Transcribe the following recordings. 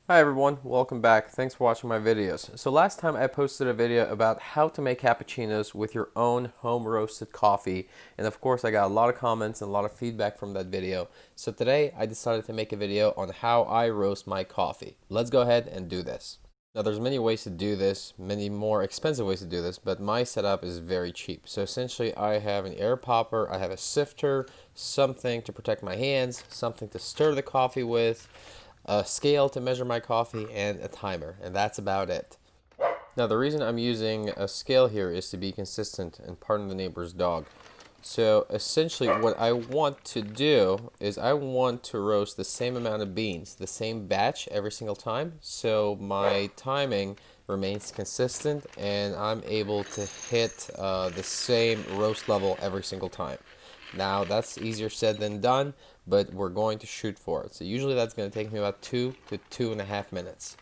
Hi everyone, welcome back. Thanks for watching my videos. So last time I posted a video about how to make cappuccinos with your own home roasted coffee, and of course I got a lot of comments and a lot of feedback from that video. So today I decided to make a video on how I roast my coffee. Let's go ahead and do this. Now there's many ways to do this, many more expensive ways to do this, but my setup is very cheap. So essentially I have an air popper, I have a sifter, something to protect my hands, something to stir the coffee with, a scale to measure my coffee, and a timer, and that's about it. Now the reason I'm using a scale here is to be consistent and pardon the neighbor's dog. So essentially what I want to do is I want to roast the same amount of beans, the same batch every single time, so my timing remains consistent and I'm able to hit the same roast level every single time. Now that's easier said than done, but we're going to shoot for it. So usually that's going to take me about 2 to 2.5 minutes.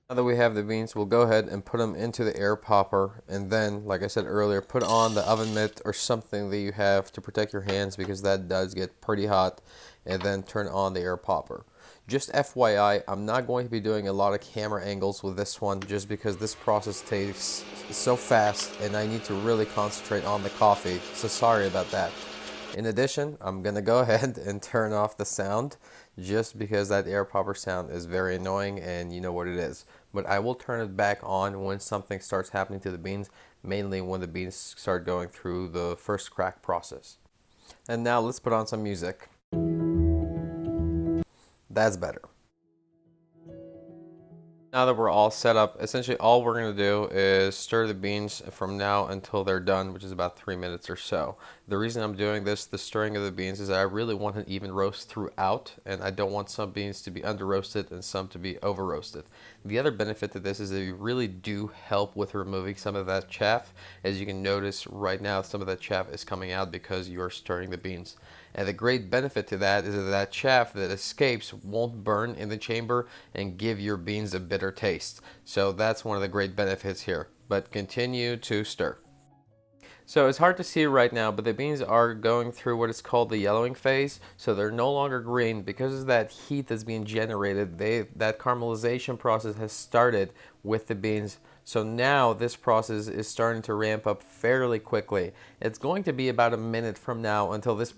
Now that we have the beans, we'll go ahead and put them into the air popper, and then, like I said earlier, put on the oven mitt or something that you have to protect your hands because that does get pretty hot, and then turn on the air popper. Just FYI, I'm not going to be doing a lot of camera angles with this one just because this process takes so fast and I need to really concentrate on the coffee, so sorry about that. In addition, I'm gonna go ahead and turn off the sound just because that air popper sound is very annoying and you know what it is. But I will turn it back on when something starts happening to the beans, mainly when the beans start going through the first crack process. And now let's put on some music. That's better. Now that we're all set up, essentially all we're going to do is stir the beans from now until they're done, which is about 3 minutes or so. The reason I'm doing this, the stirring of the beans, is that I really want an even roast throughout, and I don't want some beans to be under roasted and some to be over roasted. The other benefit to this is that you really do help with removing some of that chaff. As you can notice right now, some of that chaff is coming out because you are stirring the beans. And the great benefit to that is that that chaff that escapes won't burn in the chamber and give your beans a bitter taste. So that's one of the great benefits here. But continue to stir. So it's hard to see right now, but the beans are going through what is called the yellowing phase. So they're no longer green because of that heat that's being generated. That caramelization process has started with the beans. So now this process is starting to ramp up fairly quickly. It's going to be about a minute from now until this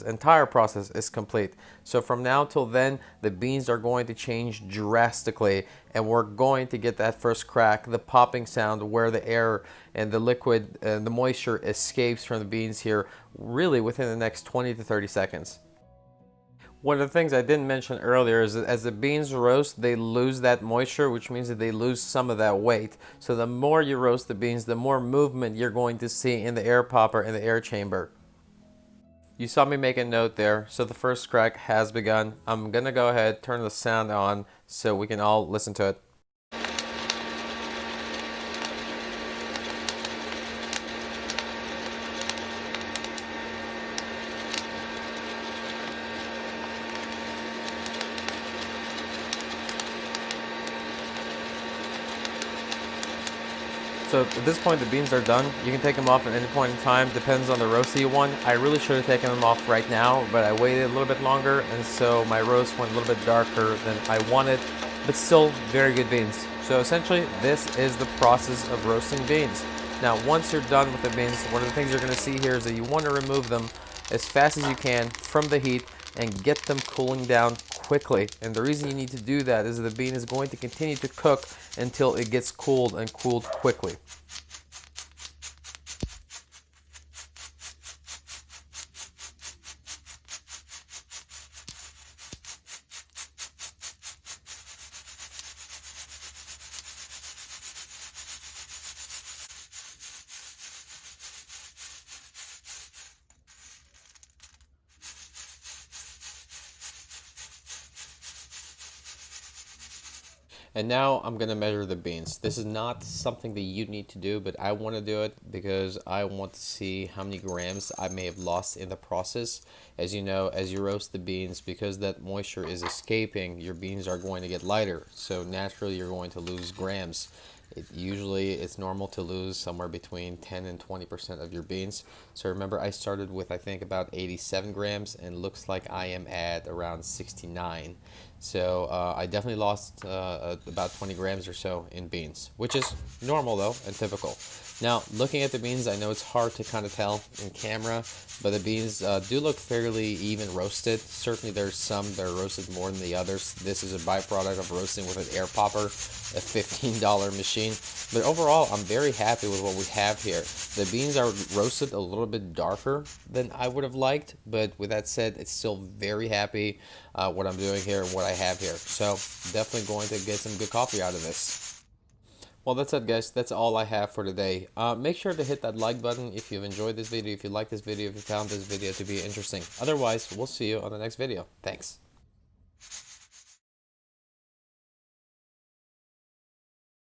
entire process is complete. So from now till then, the beans are going to change drastically and we're going to get that first crack, the popping sound where the air and the liquid and the moisture escapes from the beans here really within the next 20 to 30 seconds. One of the things I didn't mention earlier is that as the beans roast, they lose that moisture, which means that they lose some of that weight. So the more you roast the beans, the more movement you're going to see in the air popper and the air chamber. You saw me make a note there, so the first crack has begun. I'm gonna go ahead, turn the sound on so we can all listen to it. So at this point the beans are done. You can take them off at any point in time, depends on the roast that you want. I really should have taken them off right now, but I waited a little bit longer and so my roast went a little bit darker than I wanted, but still very good beans. So essentially this is the process of roasting beans. Now once you're done with the beans, one of the things you're going to see here is that you want to remove them as fast as you can from the heat and get them cooling down quickly. And the reason you need to do that is the bean is going to continue to cook until it gets cooled and cooled quickly. And now I'm gonna measure the beans. This is not something that you need to do, but I want to do it because I want to see how many grams I may have lost in the process. As you know, as you roast the beans, because that moisture is escaping, your beans are going to get lighter. So naturally you're going to lose grams. Usually it's normal to lose somewhere between 10 and 20% of your beans. So remember I started with I think about 87 grams and looks like I am at around 69. So I definitely lost about 20 grams or so in beans, which is normal though and typical. Now, looking at the beans, I know it's hard to kind of tell in camera, but the beans do look fairly even roasted. Certainly there's some that are roasted more than the others. This is a byproduct of roasting with an air popper, a $15 machine. But overall, I'm very happy with what we have here. The beans are roasted a little bit darker than I would have liked, but with that said, it's still very happy what I'm doing here and what I have here. So definitely going to get some good coffee out of this. Well, that's it, guys. That's all I have for today. Make sure to hit that like button if you've enjoyed this video, if you like this video, if you found this video to be interesting. Otherwise, we'll see you on the next video. Thanks.